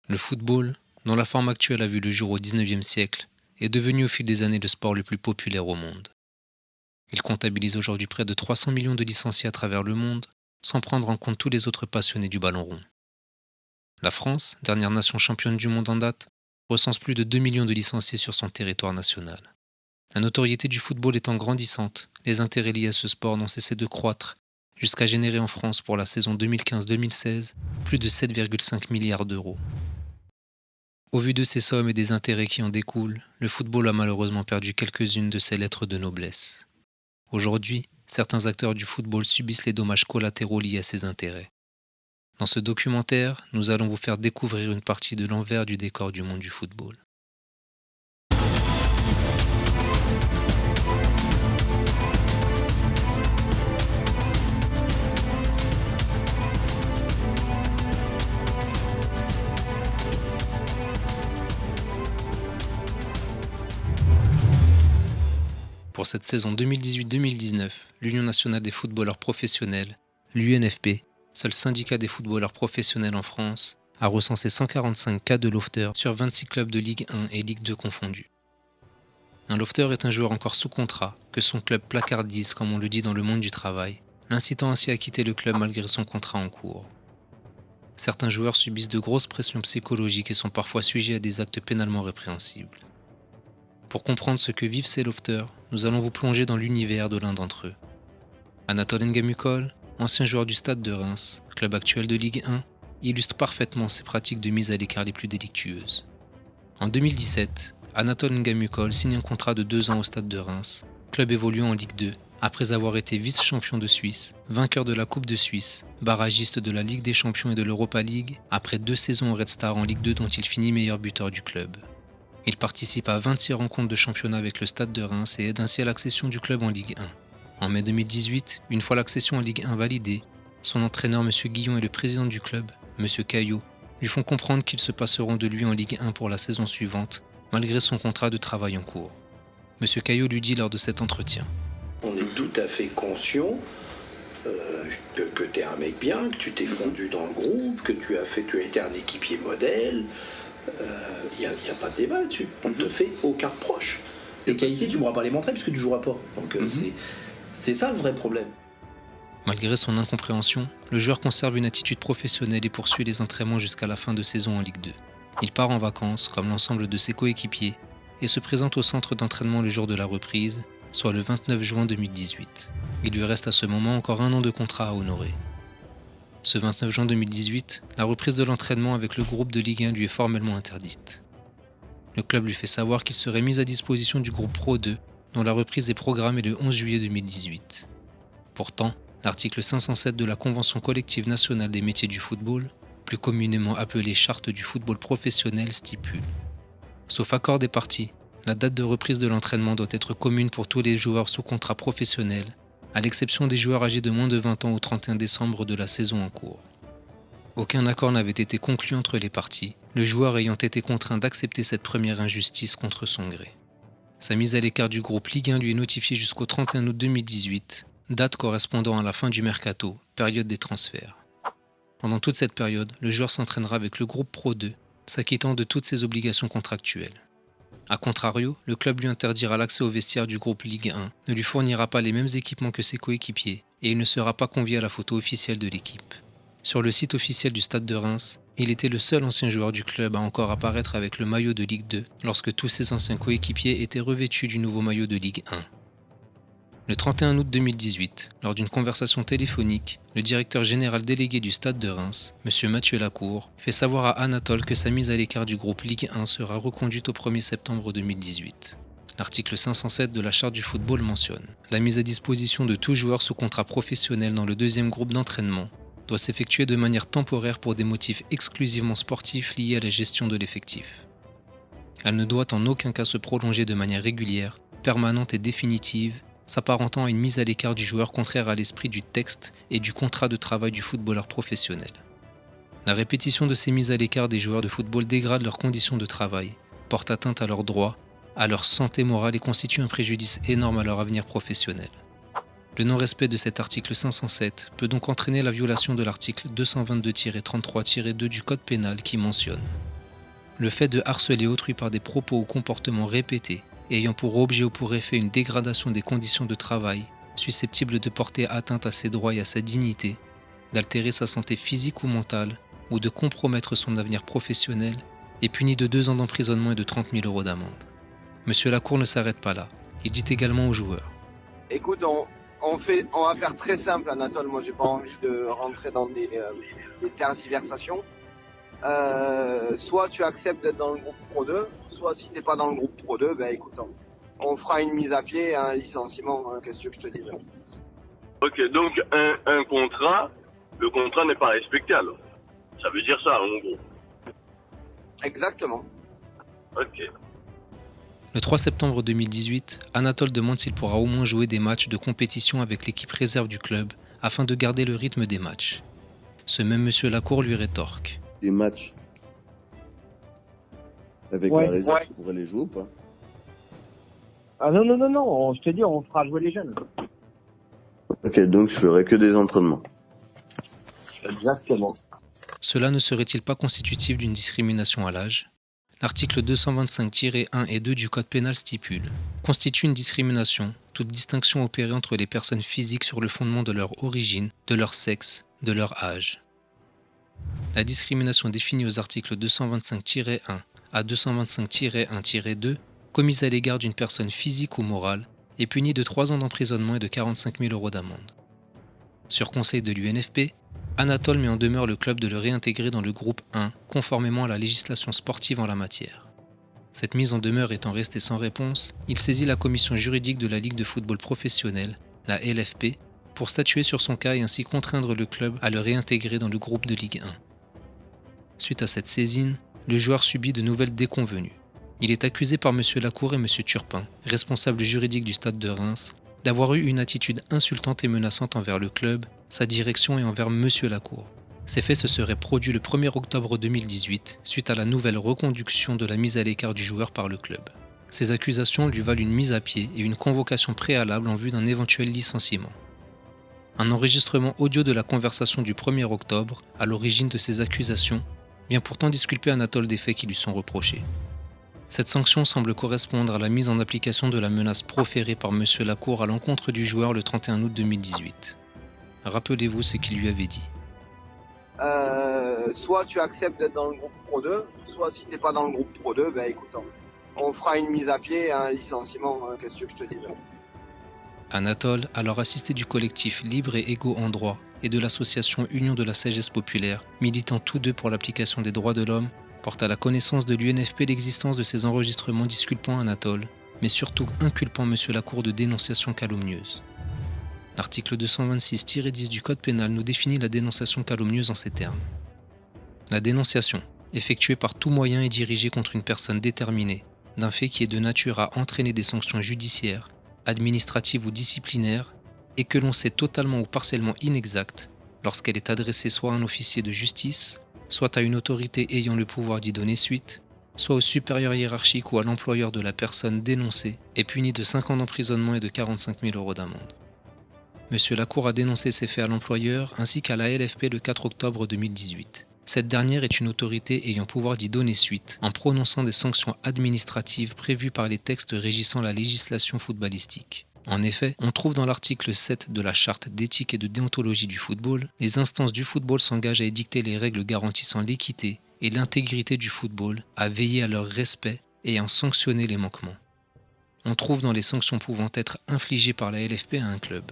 Le football, dont la forme actuelle a vu le jour au XIXe siècle, est devenu au fil des années le sport le plus populaire au monde. Il comptabilise aujourd'hui près de 300 millions de licenciés à travers le monde, sans prendre en compte tous les autres passionnés du ballon rond. La France, dernière nation championne du monde en date, recense plus de 2 millions de licenciés sur son territoire national. La notoriété du football étant grandissante, les intérêts liés à ce sport n'ont cessé de croître, jusqu'à générer en France pour la saison 2015-2016 plus de 7,5 milliards d'euros. Au vu de ces sommes et des intérêts qui en découlent, le football a malheureusement perdu quelques-unes de ses lettres de noblesse. Aujourd'hui, certains acteurs du football subissent les dommages collatéraux liés à ces intérêts. Dans ce documentaire, nous allons vous faire découvrir une partie de l'envers du décor du monde du football. Pour cette saison 2018-2019, l'Union nationale des footballeurs professionnels, l'UNFP, seul syndicat des footballeurs professionnels en France, a recensé 145 cas de lofter sur 26 clubs de Ligue 1 et Ligue 2 confondus. Un lofter est un joueur encore sous contrat, que son club placardise comme on le dit dans le monde du travail, l'incitant ainsi à quitter le club malgré son contrat en cours. Certains joueurs subissent de grosses pressions psychologiques et sont parfois sujets à des actes pénalement répréhensibles. Pour comprendre ce que vivent ces lofters, nous allons vous plonger dans l'univers de l'un d'entre eux. Anatole Ngamukol, ancien joueur du Stade de Reims, club actuel de Ligue 1, illustre parfaitement ces pratiques de mise à l'écart les plus délictueuses. En 2017, Anatole Ngamukol signe un contrat de 2 ans au Stade de Reims, club évoluant en Ligue 2, après avoir été vice-champion de Suisse, vainqueur de la Coupe de Suisse, barragiste de la Ligue des Champions et de l'Europa League, après 2 saisons au Red Star en Ligue 2 dont il finit meilleur buteur du club. Il participe à 26 rencontres de championnat avec le Stade de Reims et aide ainsi à l'accession du club en Ligue 1. En mai 2018, une fois l'accession en Ligue 1 validée, son entraîneur M. Guillon et le président du club, M. Caillot, lui font comprendre qu'ils se passeront de lui en Ligue 1 pour la saison suivante, malgré son contrat de travail en cours. M. Caillot lui dit lors de cet entretien: On est tout à fait conscient que tu es un mec bien, que tu t'es fondu dans le groupe, que tu as été un équipier modèle. Il n'y a pas de débat là-dessus. On ne te fait aucun reproche. Les qualités, tu ne pourras pas les montrer puisque tu ne joueras pas. Donc c'est ça le vrai problème. Malgré son incompréhension, le joueur conserve une attitude professionnelle et poursuit les entraînements jusqu'à la fin de saison en Ligue 2. Il part en vacances, comme l'ensemble de ses coéquipiers, et se présente au centre d'entraînement le jour de la reprise, soit le 29 juin 2018. Il lui reste à ce moment encore 1 an de contrat à honorer. Ce 29 juin 2018, la reprise de l'entraînement avec le groupe de Ligue 1 lui est formellement interdite. Le club lui fait savoir qu'il serait mis à disposition du groupe Pro 2, dont la reprise est programmée le 11 juillet 2018. Pourtant, l'article 507 de la Convention collective nationale des métiers du football, plus communément appelée Charte du football professionnel, stipule: sauf accord des parties, la date de reprise de l'entraînement doit être commune pour tous les joueurs sous contrat professionnel, à l'exception des joueurs âgés de moins de 20 ans au 31 décembre de la saison en cours. Aucun accord n'avait été conclu entre les parties, le joueur ayant été contraint d'accepter cette première injustice contre son gré. Sa mise à l'écart du groupe Ligue 1 lui est notifiée jusqu'au 31 août 2018, date correspondant à la fin du mercato, période des transferts. Pendant toute cette période, le joueur s'entraînera avec le groupe Pro 2, s'acquittant de toutes ses obligations contractuelles. A contrario, le club lui interdira l'accès au vestiaire du groupe Ligue 1, ne lui fournira pas les mêmes équipements que ses coéquipiers, et il ne sera pas convié à la photo officielle de l'équipe. Sur le site officiel du Stade de Reims, il était le seul ancien joueur du club à encore apparaître avec le maillot de Ligue 2, lorsque tous ses anciens coéquipiers étaient revêtus du nouveau maillot de Ligue 1. Le 31 août 2018, lors d'une conversation téléphonique, le directeur général délégué du Stade de Reims, M. Mathieu Lacour, fait savoir à Anatole que sa mise à l'écart du groupe Ligue 1 sera reconduite au 1er septembre 2018. L'article 507 de la Charte du football mentionne: la mise à disposition de tout joueur sous contrat professionnel dans le deuxième groupe d'entraînement doit s'effectuer de manière temporaire pour des motifs exclusivement sportifs liés à la gestion de l'effectif. Elle ne doit en aucun cas se prolonger de manière régulière, permanente et définitive, s'apparentant à une mise à l'écart du joueur contraire à l'esprit du texte et du contrat de travail du footballeur professionnel. La répétition de ces mises à l'écart des joueurs de football dégrade leurs conditions de travail, porte atteinte à leurs droits, à leur santé morale et constitue un préjudice énorme à leur avenir professionnel. Le non-respect de cet article 507 peut donc entraîner la violation de l'article 222-33-2 du Code pénal qui mentionne: Le fait de harceler autrui par des propos ou comportements répétés, ayant pour objet ou pour effet une dégradation des conditions de travail, susceptible de porter atteinte à ses droits et à sa dignité, d'altérer sa santé physique ou mentale, ou de compromettre son avenir professionnel, est puni de 2 ans d'emprisonnement et de 30 000 € d'amende. Monsieur Lacour ne s'arrête pas là. Il dit également aux joueurs: Écoute, on va faire très simple, Anatole. Moi, j'ai pas envie de rentrer dans des tergiversations. Soit tu acceptes d'être dans le groupe Pro 2, soit si t'es pas dans le groupe Pro 2, ben écoute, on fera une mise à pied, un licenciement, qu'est-ce que je te dis là. Ok, donc un contrat, le contrat n'est pas respecté alors. Ça veut dire ça en gros. Exactement. Ok. Le 3 septembre 2018, Anatole demande s'il pourra au moins jouer des matchs de compétition avec l'équipe réserve du club afin de garder le rythme des matchs. Ce même monsieur Lacour lui rétorque: Les matchs avec la réserve, tu pourrais les jouer ou pas? Ah non, je te dis, on fera jouer les jeunes. Ok, donc je ferai que des entraînements. Exactement. Cela ne serait-il pas constitutif d'une discrimination à l'âge? L'article 225-1 et 2 du Code pénal stipule: constitue une discrimination toute distinction opérée entre les personnes physiques sur le fondement de leur origine, de leur sexe, de leur âge. La discrimination définie aux articles 225-1 à 225-1-2, commise à l'égard d'une personne physique ou morale, est punie de 3 ans d'emprisonnement et de 45 000 € d'amende. Sur conseil de l'UNFP, Anatole met en demeure le club de le réintégrer dans le groupe 1, conformément à la législation sportive en la matière. Cette mise en demeure étant restée sans réponse, il saisit la commission juridique de la Ligue de football professionnel, la LFP, pour statuer sur son cas et ainsi contraindre le club à le réintégrer dans le groupe de Ligue 1. Suite à cette saisine, le joueur subit de nouvelles déconvenues. Il est accusé par M. Lacour et M. Turpin, responsables juridiques du stade de Reims, d'avoir eu une attitude insultante et menaçante envers le club, sa direction et envers M. Lacour. Ces faits se seraient produits le 1er octobre 2018, suite à la nouvelle reconduction de la mise à l'écart du joueur par le club. Ces accusations lui valent une mise à pied et une convocation préalable en vue d'un éventuel licenciement. Un enregistrement audio de la conversation du 1er octobre, à l'origine de ces accusations, vient pourtant disculper Anatole des faits qui lui sont reprochés. Cette sanction semble correspondre à la mise en application de la menace proférée par M. Lacour à l'encontre du joueur le 31 août 2018. Rappelez-vous ce qu'il lui avait dit. Soit tu acceptes d'être dans le groupe Pro 2, soit si t'es pas dans le groupe Pro 2, ben écoute, on fera une mise à pied, un licenciement, qu'est-ce que je te dis là. Anatole, alors assisté du collectif Libre et Égaux en droit et de l'association Union de la sagesse populaire, militant tous deux pour l'application des droits de l'homme, porte à la connaissance de l'UNFP l'existence de ces enregistrements disculpant Anatole, mais surtout inculpant M. Lacour de dénonciation calomnieuse. L'article 226-10 du Code pénal nous définit la dénonciation calomnieuse en ces termes. La dénonciation, effectuée par tout moyen et dirigée contre une personne déterminée, d'un fait qui est de nature à entraîner des sanctions judiciaires, administratives ou disciplinaires, et que l'on sait totalement ou partiellement inexacte, lorsqu'elle est adressée soit à un officier de justice, soit à une autorité ayant le pouvoir d'y donner suite, soit au supérieur hiérarchique ou à l'employeur de la personne dénoncée, est punie de 5 ans d'emprisonnement et de 45 000 € d'amende. M. Lacour a dénoncé ces faits à l'employeur ainsi qu'à la LFP le 4 octobre 2018. Cette dernière est une autorité ayant pouvoir d'y donner suite en prononçant des sanctions administratives prévues par les textes régissant la législation footballistique. En effet, on trouve dans l'article 7 de la Charte d'éthique et de déontologie du football, les instances du football s'engagent à édicter les règles garantissant l'équité et l'intégrité du football, à veiller à leur respect et à en sanctionner les manquements. On trouve dans les sanctions pouvant être infligées par la LFP à un club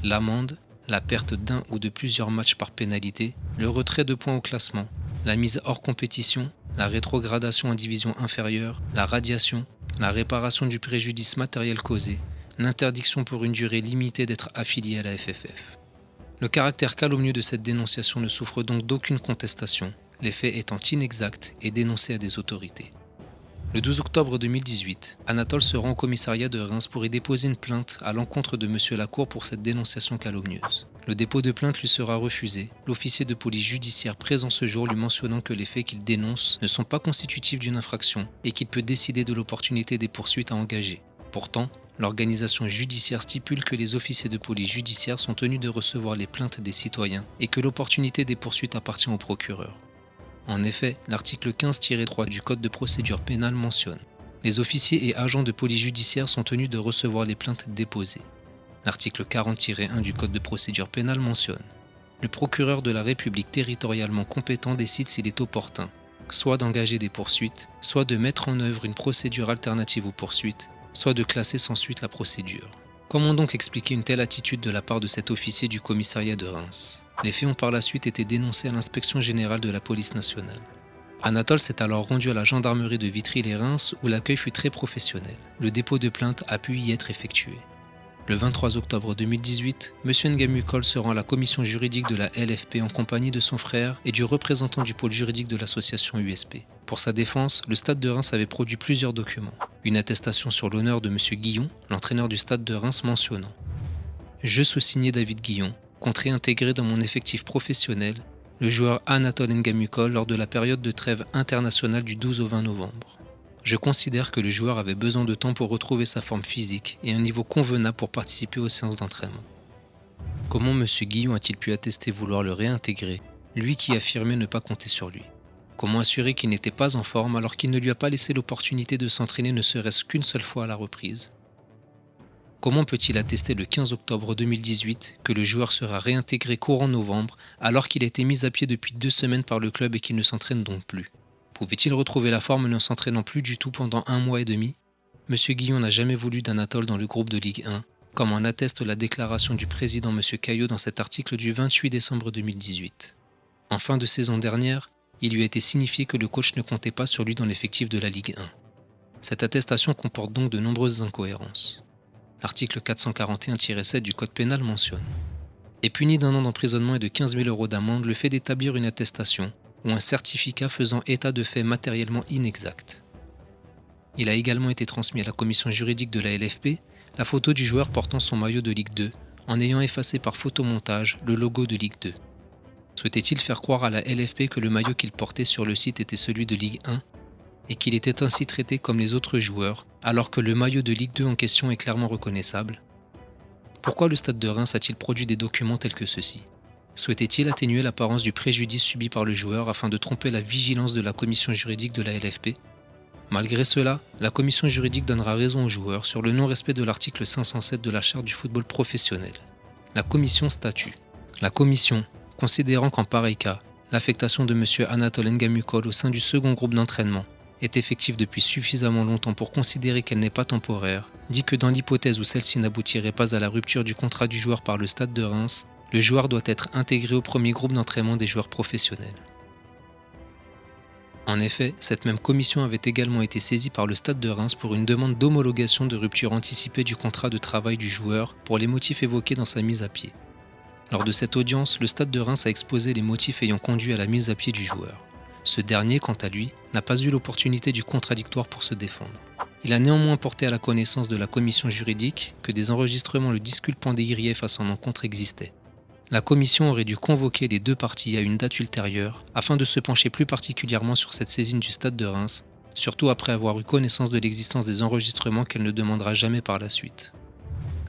l'amende, la perte d'un ou de plusieurs matchs par pénalité, le retrait de points au classement, la mise hors compétition, la rétrogradation en division inférieure, la radiation, la réparation du préjudice matériel causé, l'interdiction pour une durée limitée d'être affilié à la FFF. Le caractère calomnieux de cette dénonciation ne souffre donc d'aucune contestation, les faits étant inexacts et dénoncés à des autorités. Le 12 octobre 2018, Anatole se rend au commissariat de Reims pour y déposer une plainte à l'encontre de M. Lacour pour cette dénonciation calomnieuse. Le dépôt de plainte lui sera refusé, l'officier de police judiciaire présent ce jour lui mentionnant que les faits qu'il dénonce ne sont pas constitutifs d'une infraction et qu'il peut décider de l'opportunité des poursuites à engager. Pourtant, l'organisation judiciaire stipule que les officiers de police judiciaire sont tenus de recevoir les plaintes des citoyens et que l'opportunité des poursuites appartient au procureur. En effet, l'article 15-3 du Code de procédure pénale mentionne: les officiers et agents de police judiciaire sont tenus de recevoir les plaintes déposées. L'article 40-1 du Code de procédure pénale mentionne: le procureur de la République territorialement compétent décide s'il est opportun, soit d'engager des poursuites, soit de mettre en œuvre une procédure alternative aux poursuites, soit de classer sans suite la procédure. Comment donc expliquer une telle attitude de la part de cet officier du commissariat de Reims? Les faits ont par la suite été dénoncés à l'inspection générale de la police nationale. Anatole s'est alors rendu à la gendarmerie de Vitry-les-Reims où l'accueil fut très professionnel. Le dépôt de plainte a pu y être effectué. Le 23 octobre 2018, M. Ngamukol se rend à la commission juridique de la LFP en compagnie de son frère et du représentant du pôle juridique de l'association USP. Pour sa défense, le Stade de Reims avait produit plusieurs documents. Une attestation sur l'honneur de M. Guillon, l'entraîneur du Stade de Reims, mentionnant: je sous-signé David Guillon, compte réintégrer dans mon effectif professionnel le joueur Anatole Ngamukol lors de la période de trêve internationale du 12 au 20 novembre. Je considère que le joueur avait besoin de temps pour retrouver sa forme physique et un niveau convenable pour participer aux séances d'entraînement. Comment M. Guillon a-t-il pu attester vouloir le réintégrer, lui qui affirmait ne pas compter sur lui? Comment assurer qu'il n'était pas en forme alors qu'il ne lui a pas laissé l'opportunité de s'entraîner ne serait-ce qu'une seule fois à la reprise? Comment peut-il attester le 15 octobre 2018 que le joueur sera réintégré courant novembre alors qu'il a été mis à pied depuis 2 semaines par le club et qu'il ne s'entraîne donc plus? Pouvait-il retrouver la forme ne s'entraînant plus du tout pendant 1 mois et demi? M. Guillon n'a jamais voulu d'Anatole dans le groupe de Ligue 1, comme en atteste la déclaration du président M. Caillot dans cet article du 28 décembre 2018. En fin de saison dernière, il lui a été signifié que le coach ne comptait pas sur lui dans l'effectif de la Ligue 1. Cette attestation comporte donc de nombreuses incohérences. L'article 441-7 du Code pénal mentionne: est puni d'1 an d'emprisonnement et de 15 000 € d'amende le fait d'établir une attestation ou un certificat faisant état de faits matériellement inexacts. Il a également été transmis à la commission juridique de la LFP la photo du joueur portant son maillot de Ligue 2 en ayant effacé par photomontage le logo de Ligue 2. Souhaitait-il faire croire à la LFP que le maillot qu'il portait sur le site était celui de Ligue 1 et qu'il était ainsi traité comme les autres joueurs alors que le maillot de Ligue 2 en question est clairement reconnaissable? Pourquoi le Stade de Reims a-t-il produit des documents tels que ceux-ci? Souhaitait-il atténuer l'apparence du préjudice subi par le joueur afin de tromper la vigilance de la commission juridique de la LFP? Malgré cela, la commission juridique donnera raison au joueur sur le non-respect de l'article 507 de la Charte du football professionnel. La commission statue. La commission, considérant qu'en pareil cas, l'affectation de M. Anatole Ngamukol au sein du second groupe d'entraînement est effective depuis suffisamment longtemps pour considérer qu'elle n'est pas temporaire, dit que dans l'hypothèse où celle-ci n'aboutirait pas à la rupture du contrat du joueur par le Stade de Reims, le joueur doit être intégré au premier groupe d'entraînement des joueurs professionnels. En effet, cette même commission avait également été saisie par le Stade de Reims pour une demande d'homologation de rupture anticipée du contrat de travail du joueur pour les motifs évoqués dans sa mise à pied. Lors de cette audience, le Stade de Reims a exposé les motifs ayant conduit à la mise à pied du joueur. Ce dernier, quant à lui, n'a pas eu l'opportunité du contradictoire pour se défendre. Il a néanmoins porté à la connaissance de la commission juridique que des enregistrements le disculpant des griefs à son encontre existaient. La commission aurait dû convoquer les 2 parties à une date ultérieure afin de se pencher plus particulièrement sur cette saisine du Stade de Reims, surtout après avoir eu connaissance de l'existence des enregistrements qu'elle ne demandera jamais par la suite.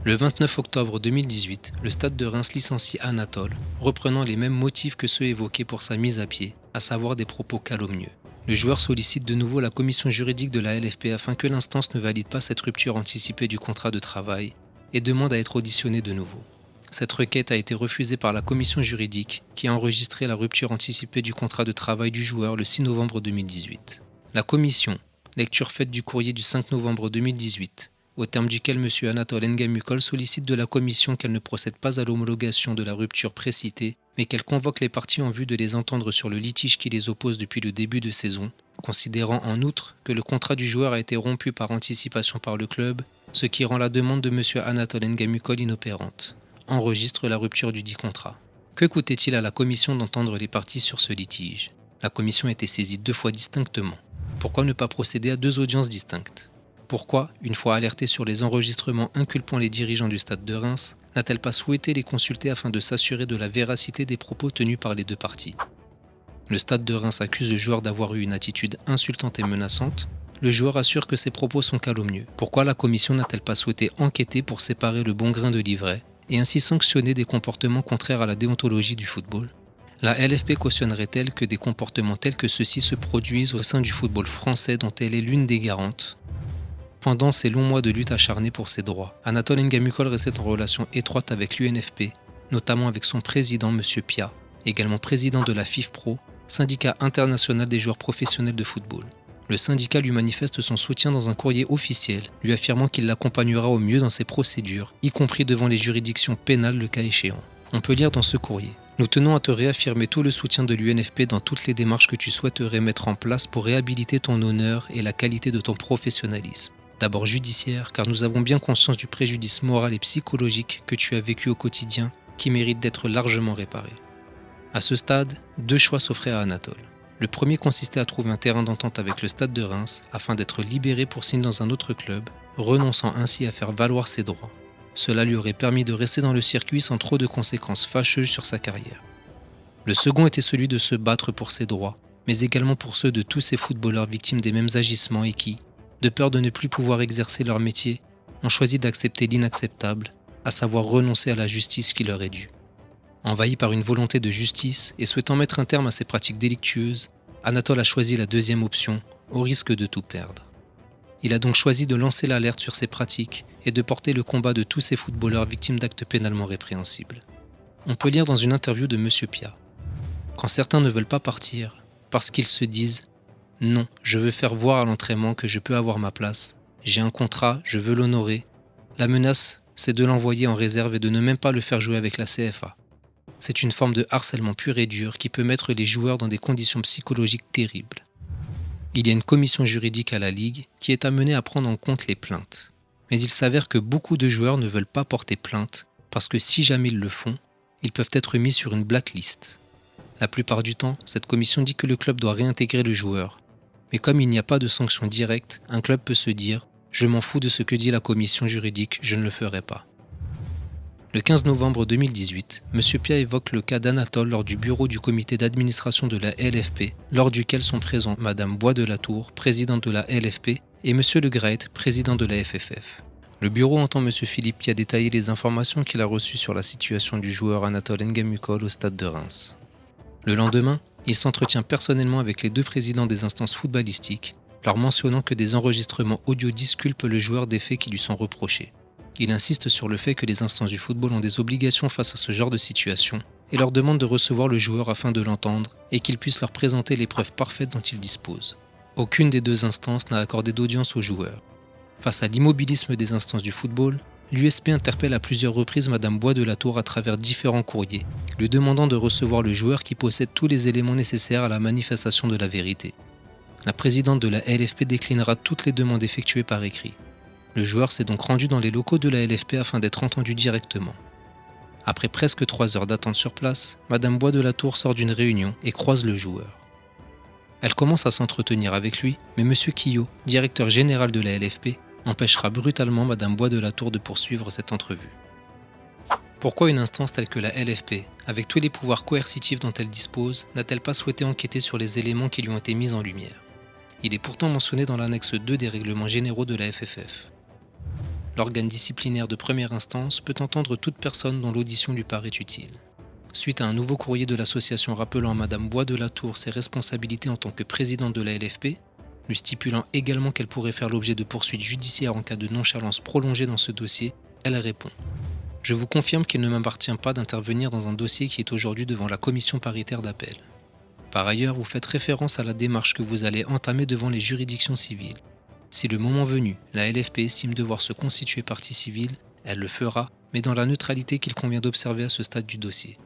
Le 29 octobre 2018, le Stade de Reims licencie Anatole, reprenant les mêmes motifs que ceux évoqués pour sa mise à pied, à savoir des propos calomnieux. Le joueur sollicite de nouveau la commission juridique de la LFP afin que l'instance ne valide pas cette rupture anticipée du contrat de travail et demande à être auditionné de nouveau. Cette requête a été refusée par la commission juridique qui a enregistré la rupture anticipée du contrat de travail du joueur le 6 novembre 2018. La commission, lecture faite du courrier du 5 novembre 2018, au terme duquel M. Anatole Ngamukol sollicite de la commission qu'elle ne procède pas à l'homologation de la rupture précitée, mais qu'elle convoque les parties en vue de les entendre sur le litige qui les oppose depuis le début de saison, considérant en outre que le contrat du joueur a été rompu par anticipation par le club, ce qui rend la demande de M. Anatole Ngamukol inopérante. Enregistre la rupture du dit contrat. Que coûtait-il à la commission d'entendre les parties sur ce litige? La commission a été saisie 2 fois distinctement. Pourquoi ne pas procéder à 2 audiences distinctes? Pourquoi, une fois alertée sur les enregistrements inculpant les dirigeants du Stade de Reims, n'a-t-elle pas souhaité les consulter afin de s'assurer de la véracité des propos tenus par les 2 parties? Le Stade de Reims accuse le joueur d'avoir eu une attitude insultante et menaçante. Le joueur assure que ses propos sont calomnieux. Pourquoi la commission n'a-t-elle pas souhaité enquêter pour séparer le bon grain de l'ivraie et ainsi sanctionner des comportements contraires à la déontologie du football? La LFP cautionnerait-elle que des comportements tels que ceux-ci se produisent au sein du football français dont elle est l'une des garantes? Pendant ces longs mois de lutte acharnée pour ses droits, Anatole Ngamukol restait en relation étroite avec l'UNFP, notamment avec son président M. Pia, également président de la FIFPro, syndicat international des joueurs professionnels de football. Le syndicat lui manifeste son soutien dans un courrier officiel, lui affirmant qu'il l'accompagnera au mieux dans ses procédures, y compris devant les juridictions pénales le cas échéant. On peut lire dans ce courrier: nous tenons à te réaffirmer tout le soutien de l'UNFP dans toutes les démarches que tu souhaiterais mettre en place pour réhabiliter ton honneur et la qualité de ton professionnalisme. D'abord judiciaire, car nous avons bien conscience du préjudice moral et psychologique que tu as vécu au quotidien, qui mérite d'être largement réparé. À ce stade, 2 choix s'offraient à Anatole. Le premier consistait à trouver un terrain d'entente avec le Stade de Reims afin d'être libéré pour signer dans un autre club, renonçant ainsi à faire valoir ses droits. Cela lui aurait permis de rester dans le circuit sans trop de conséquences fâcheuses sur sa carrière. Le second était celui de se battre pour ses droits, mais également pour ceux de tous ces footballeurs victimes des mêmes agissements et qui, de peur de ne plus pouvoir exercer leur métier, ont choisi d'accepter l'inacceptable, à savoir renoncer à la justice qui leur est due. Envahi par une volonté de justice et souhaitant mettre un terme à ces pratiques délictueuses, Anatole a choisi la deuxième option, au risque de tout perdre. Il a donc choisi de lancer l'alerte sur ces pratiques et de porter le combat de tous ces footballeurs victimes d'actes pénalement répréhensibles. On peut lire dans une interview de M. Pia: quand certains ne veulent pas partir, parce qu'ils se disent « Non, je veux faire voir à l'entraînement que je peux avoir ma place, j'ai un contrat, je veux l'honorer », la menace, c'est de l'envoyer en réserve et de ne même pas le faire jouer avec la CFA. C'est une forme de harcèlement pur et dur qui peut mettre les joueurs dans des conditions psychologiques terribles. Il y a une commission juridique à la Ligue qui est amenée à prendre en compte les plaintes. Mais il s'avère que beaucoup de joueurs ne veulent pas porter plainte parce que si jamais ils le font, ils peuvent être mis sur une blacklist. La plupart du temps, cette commission dit que le club doit réintégrer le joueur. Mais comme il n'y a pas de sanction directe, un club peut se dire « Je m'en fous de ce que dit la commission juridique, je ne le ferai pas ». Le 15 novembre 2018, M. Pia évoque le cas d'Anatole lors du bureau du comité d'administration de la LFP, lors duquel sont présents Mme Bois de la Tour, présidente de la LFP, et M. Le Graët, président de la FFF. Le bureau entend M. Philippe Pia détailler les informations qu'il a reçues sur la situation du joueur Anatole Ngamukol au Stade de Reims. Le lendemain, il s'entretient personnellement avec les 2 présidents des instances footballistiques, leur mentionnant que des enregistrements audio disculpent le joueur des faits qui lui sont reprochés. Il insiste sur le fait que les instances du football ont des obligations face à ce genre de situation et leur demande de recevoir le joueur afin de l'entendre et qu'il puisse leur présenter les preuves parfaites dont il dispose. Aucune des 2 instances n'a accordé d'audience au joueur. Face à l'immobilisme des instances du football, l'USP interpelle à plusieurs reprises Mme Bois de la Tour à travers différents courriers, lui demandant de recevoir le joueur qui possède tous les éléments nécessaires à la manifestation de la vérité. La présidente de la LFP déclinera toutes les demandes effectuées par écrit. Le joueur s'est donc rendu dans les locaux de la LFP afin d'être entendu directement. Après presque 3 heures d'attente sur place, Mme Bois de la Tour sort d'une réunion et croise le joueur. Elle commence à s'entretenir avec lui, mais M. Quillot, directeur général de la LFP, empêchera brutalement Mme Bois de la Tour de poursuivre cette entrevue. Pourquoi une instance telle que la LFP, avec tous les pouvoirs coercitifs dont elle dispose, n'a-t-elle pas souhaité enquêter sur les éléments qui lui ont été mis en lumière? Il est pourtant mentionné dans l'annexe 2 des règlements généraux de la FFF. L'organe disciplinaire de première instance peut entendre toute personne dont l'audition lui paraît utile. Suite à un nouveau courrier de l'association rappelant à Mme Bois de la Tour ses responsabilités en tant que présidente de la LFP, lui stipulant également qu'elle pourrait faire l'objet de poursuites judiciaires en cas de nonchalance prolongée dans ce dossier, elle répond: « Je vous confirme qu'il ne m'appartient pas d'intervenir dans un dossier qui est aujourd'hui devant la commission paritaire d'appel. Par ailleurs, vous faites référence à la démarche que vous allez entamer devant les juridictions civiles. Si le moment venu, la LFP estime devoir se constituer partie civile, elle le fera, mais dans la neutralité qu'il convient d'observer à ce stade du dossier. »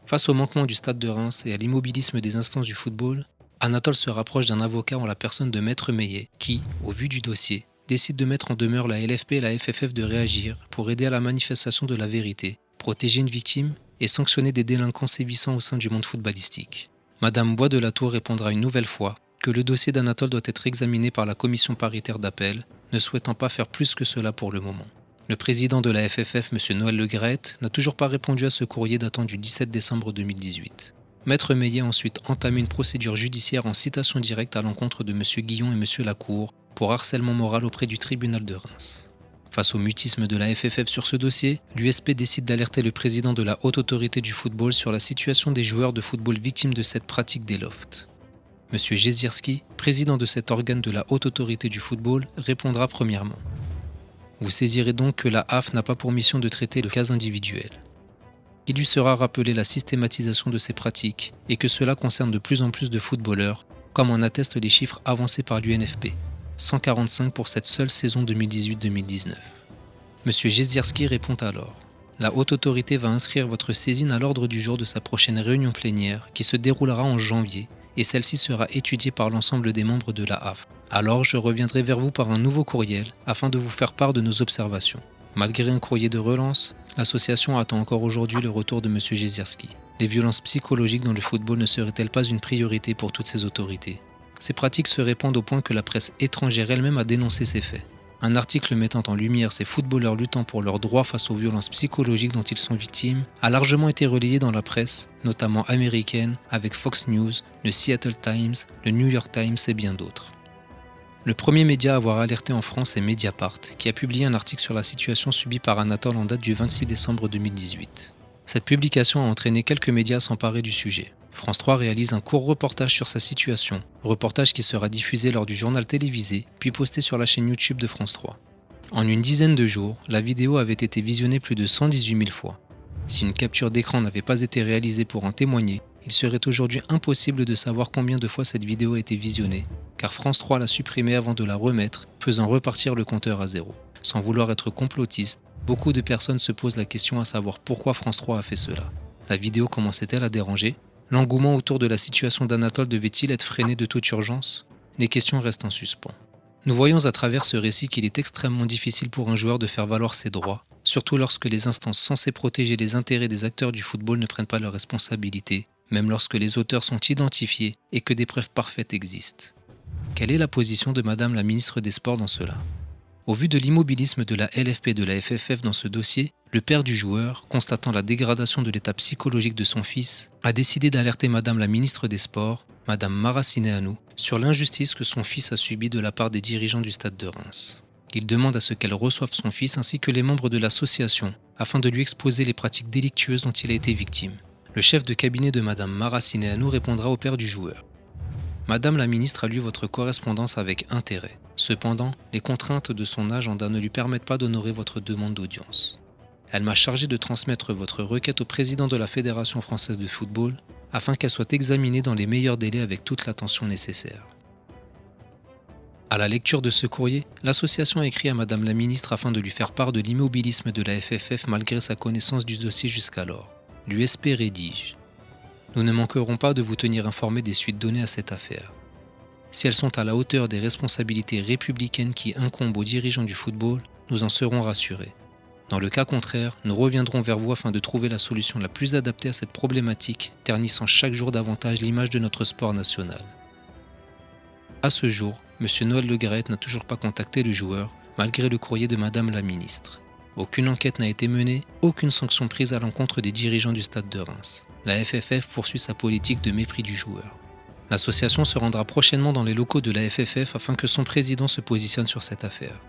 Face au manquement du Stade de Reims et à l'immobilisme des instances du football, Anatole se rapproche d'un avocat en la personne de Maître Meillet qui, au vu du dossier, décide de mettre en demeure la LFP et la FFF de réagir pour aider à la manifestation de la vérité, protéger une victime et sanctionner des délinquants sévissant au sein du monde footballistique. Madame Bois de la Tour répondra une nouvelle fois que le dossier d'Anatole doit être examiné par la commission paritaire d'appel, ne souhaitant pas faire plus que cela pour le moment. Le président de la FFF, M. Noël Le Graët, n'a toujours pas répondu à ce courrier datant du 17 décembre 2018. Maître Meillet a ensuite entamé une procédure judiciaire en citation directe à l'encontre de M. Guillon et M. Lacour pour harcèlement moral auprès du tribunal de Reims. Face au mutisme de la FFF sur ce dossier, l'USP décide d'alerter le président de la Haute Autorité du Football sur la situation des joueurs de football victimes de cette pratique des lofts. M. Jezierski, président de cet organe de la Haute Autorité du Football, répondra premièrement. Vous saisirez donc que la HAF n'a pas pour mission de traiter de cas individuels. Il lui sera rappelé la systématisation de ces pratiques et que cela concerne de plus en plus de footballeurs, comme en attestent les chiffres avancés par l'UNFP. 145 pour cette seule saison 2018-2019. M. Jezierski répond alors. La Haute Autorité va inscrire votre saisine à l'ordre du jour de sa prochaine réunion plénière qui se déroulera en janvier et celle-ci sera étudiée par l'ensemble des membres de la HAF. Alors je reviendrai vers vous par un nouveau courriel afin de vous faire part de nos observations. Malgré un courrier de relance, l'association attend encore aujourd'hui le retour de M. Jezierski. Les violences psychologiques dans le football ne seraient-elles pas une priorité pour toutes ces autorités ? Ces pratiques se répandent au point que la presse étrangère elle-même a dénoncé ces faits. Un article mettant en lumière ces footballeurs luttant pour leurs droits face aux violences psychologiques dont ils sont victimes a largement été relayé dans la presse, notamment américaine, avec Fox News, le Seattle Times, le New York Times et bien d'autres. Le premier média à avoir alerté en France est Mediapart, qui a publié un article sur la situation subie par Anatole en date du 26 décembre 2018. Cette publication a entraîné quelques médias à s'emparer du sujet. France 3 réalise un court reportage sur sa situation, reportage qui sera diffusé lors du journal télévisé, puis posté sur la chaîne YouTube de France 3. En une dizaine de jours, la vidéo avait été visionnée plus de 118 000 fois. Si une capture d'écran n'avait pas été réalisée pour en témoigner, il serait aujourd'hui impossible de savoir combien de fois cette vidéo a été visionnée, car France 3 l'a supprimée avant de la remettre, faisant repartir le compteur à zéro. Sans vouloir être complotiste, beaucoup de personnes se posent la question à savoir pourquoi France 3 a fait cela. La vidéo commençait-elle à déranger ? L'engouement autour de la situation d'Anatole devait-il être freiné de toute urgence ? Les questions restent en suspens. Nous voyons à travers ce récit qu'il est extrêmement difficile pour un joueur de faire valoir ses droits, surtout lorsque les instances censées protéger les intérêts des acteurs du football ne prennent pas leurs responsabilités, même lorsque les auteurs sont identifiés et que des preuves parfaites existent. Quelle est la position de Madame la ministre des Sports dans cela ? Au vu de l'immobilisme de la LFP et de la FFF dans ce dossier, le père du joueur, constatant la dégradation de l'état psychologique de son fils, a décidé d'alerter Madame la ministre des Sports, Madame Mara Cineanu, sur l'injustice que son fils a subie de la part des dirigeants du stade de Reims. Il demande à ce qu'elle reçoive son fils ainsi que les membres de l'association, afin de lui exposer les pratiques délictueuses dont il a été victime. Le chef de cabinet de Madame Mara Cineanu répondra au père du joueur. Madame la ministre a lu votre correspondance avec intérêt. Cependant, les contraintes de son agenda ne lui permettent pas d'honorer votre demande d'audience. Elle m'a chargé de transmettre votre requête au président de la Fédération française de football afin qu'elle soit examinée dans les meilleurs délais avec toute l'attention nécessaire. À la lecture de ce courrier, l'association a écrit à Madame la ministre afin de lui faire part de l'immobilisme de la FFF malgré sa connaissance du dossier jusqu'alors. L'USP rédige. Nous ne manquerons pas de vous tenir informé des suites données à cette affaire. Si elles sont à la hauteur des responsabilités républicaines qui incombent aux dirigeants du football, nous en serons rassurés. Dans le cas contraire, nous reviendrons vers vous afin de trouver la solution la plus adaptée à cette problématique, ternissant chaque jour davantage l'image de notre sport national. À ce jour, M. Noël Le Graët n'a toujours pas contacté le joueur, malgré le courrier de Madame la ministre. Aucune enquête n'a été menée, aucune sanction prise à l'encontre des dirigeants du stade de Reims. La FFF poursuit sa politique de mépris du joueur. L'association se rendra prochainement dans les locaux de la FFF afin que son président se positionne sur cette affaire.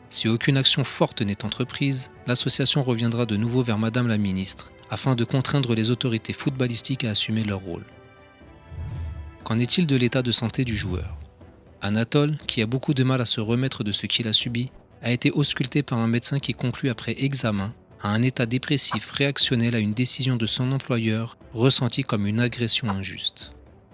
Si aucune action forte n'est entreprise, l'association reviendra de nouveau vers Madame la ministre afin de contraindre les autorités footballistiques à assumer leur rôle. Qu'en est-il de l'état de santé du joueur ? Anatole, qui a beaucoup de mal à se remettre de ce qu'il a subi, a été ausculté par un médecin qui conclut après examen à un état dépressif réactionnel à une décision de son employeur ressentie comme une agression injuste.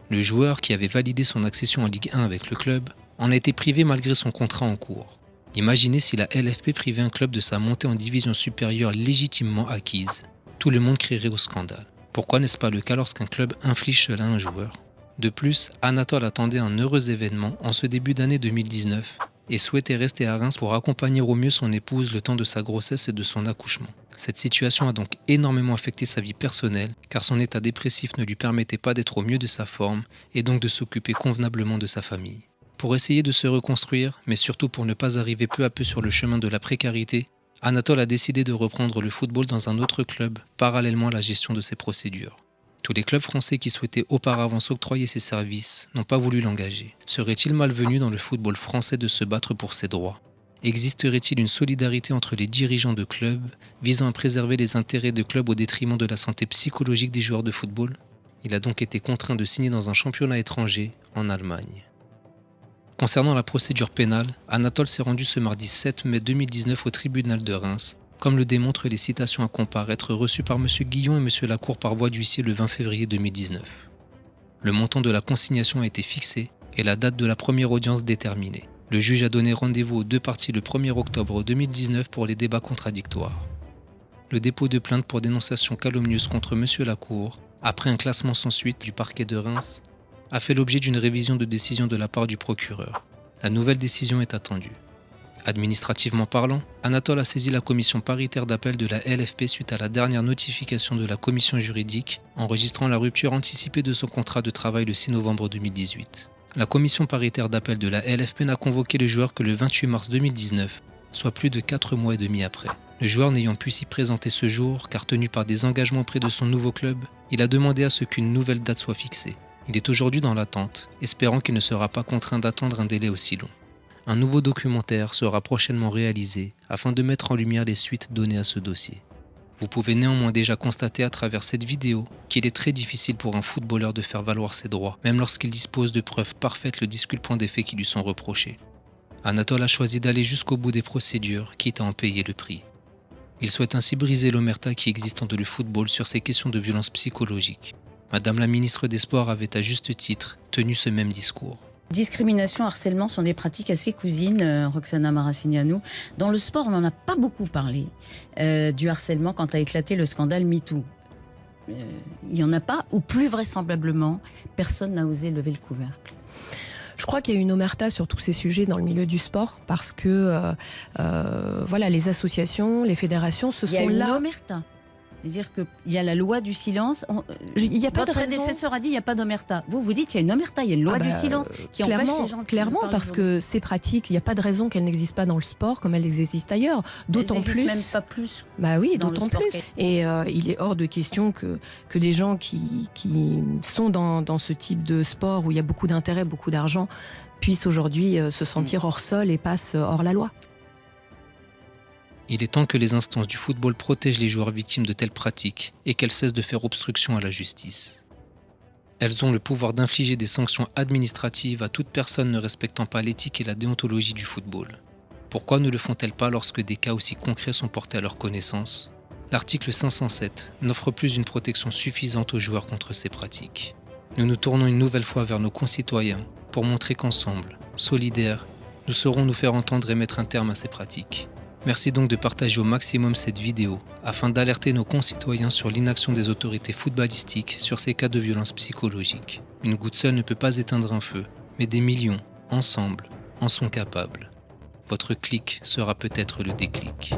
Le joueur, qui avait validé son accession en Ligue 1 avec le club, en a été privé malgré son contrat en cours. Imaginez si la LFP privait un club de sa montée en division supérieure légitimement acquise. Tout le monde crierait au scandale. Pourquoi n'est-ce pas le cas lorsqu'un club inflige cela à un joueur ? De plus, Anatole attendait un heureux événement en ce début d'année 2019 et souhaitait rester à Reims pour accompagner au mieux son épouse le temps de sa grossesse et de son accouchement. Cette situation a donc énormément affecté sa vie personnelle car son état dépressif ne lui permettait pas d'être au mieux de sa forme et donc de s'occuper convenablement de sa famille. Pour essayer de se reconstruire, mais surtout pour ne pas arriver peu à peu sur le chemin de la précarité, Anatole a décidé de reprendre le football dans un autre club, parallèlement à la gestion de ses procédures. Tous les clubs français qui souhaitaient auparavant s'octroyer ses services n'ont pas voulu l'engager. Serait-il malvenu dans le football français de se battre pour ses droits ? Existerait-il une solidarité entre les dirigeants de clubs visant à préserver les intérêts de clubs au détriment de la santé psychologique des joueurs de football? Il a donc été contraint de signer dans un championnat étranger, en Allemagne. Concernant la procédure pénale, Anatole s'est rendu ce mardi 7 mai 2019 au tribunal de Reims, comme le démontrent les citations à comparaître reçues par M. Guillon et M. Lacour par voie d'huissier le 20 février 2019. Le montant de la consignation a été fixé et la date de la première audience déterminée. Le juge a donné rendez-vous aux deux parties le 1er octobre 2019 pour les débats contradictoires. Le dépôt de plainte pour dénonciation calomnieuse contre M. Lacour, après un classement sans suite du parquet de Reims, a fait l'objet d'une révision de décision de la part du procureur. La nouvelle décision est attendue. Administrativement parlant, Anatole a saisi la commission paritaire d'appel de la LFP suite à la dernière notification de la commission juridique enregistrant la rupture anticipée de son contrat de travail le 6 novembre 2018. La commission paritaire d'appel de la LFP n'a convoqué le joueur que le 28 mars 2019, soit plus de 4 mois et demi après. Le joueur n'ayant pu s'y présenter ce jour, car tenu par des engagements auprès de son nouveau club, il a demandé à ce qu'une nouvelle date soit fixée. Il est aujourd'hui dans l'attente, espérant qu'il ne sera pas contraint d'attendre un délai aussi long. Un nouveau documentaire sera prochainement réalisé afin de mettre en lumière les suites données à ce dossier. Vous pouvez néanmoins déjà constater à travers cette vidéo qu'il est très difficile pour un footballeur de faire valoir ses droits, même lorsqu'il dispose de preuves parfaites le disculpant des faits qui lui sont reprochés. Anatole a choisi d'aller jusqu'au bout des procédures, quitte à en payer le prix. Il souhaite ainsi briser l'omerta qui existe dans le football sur ces questions de violence psychologique. Madame la ministre des Sports avait à juste titre tenu ce même discours. Discrimination, harcèlement sont des pratiques assez cousines, Roxana Maracineanu. Dans le sport, on n'en a pas beaucoup parlé du harcèlement quand a éclaté le scandale MeToo. Il n'y en a pas, ou plus vraisemblablement, personne n'a osé lever le couvercle. Je crois qu'il y a une omerta sur tous ces sujets dans le milieu du sport parce que voilà, les associations, les fédérations se sont là. Il y a une omerta. C'est-à-dire qu'il y a la loi du silence. Il y a pas Votre de raison. prédécesseur a dit il n'y a pas d'omerta. Vous dites il y a une omerta, il y a une loi du silence qui empêche les gens de clairement, parler parce que ces pratiques, il n'y a pas de raison qu'elles n'existent pas dans le sport comme elles existent ailleurs. D'autant plus. Même pas plus. Bah oui, dans d'autant le sport plus. Et il est hors de question que des gens qui sont dans ce type de sport où il y a beaucoup d'intérêt, beaucoup d'argent, puissent aujourd'hui se sentir hors sol et passent hors la loi. Il est temps que les instances du football protègent les joueurs victimes de telles pratiques et qu'elles cessent de faire obstruction à la justice. Elles ont le pouvoir d'infliger des sanctions administratives à toute personne ne respectant pas l'éthique et la déontologie du football. Pourquoi ne le font-elles pas lorsque des cas aussi concrets sont portés à leur connaissance? L'article 507 n'offre plus une protection suffisante aux joueurs contre ces pratiques. Nous nous tournons une nouvelle fois vers nos concitoyens pour montrer qu'ensemble, solidaires, nous saurons nous faire entendre et mettre un terme à ces pratiques. Merci donc de partager au maximum cette vidéo afin d'alerter nos concitoyens sur l'inaction des autorités footballistiques sur ces cas de violence psychologique. Une goutte seule ne peut pas éteindre un feu, mais des millions, ensemble, en sont capables. Votre clic sera peut-être le déclic.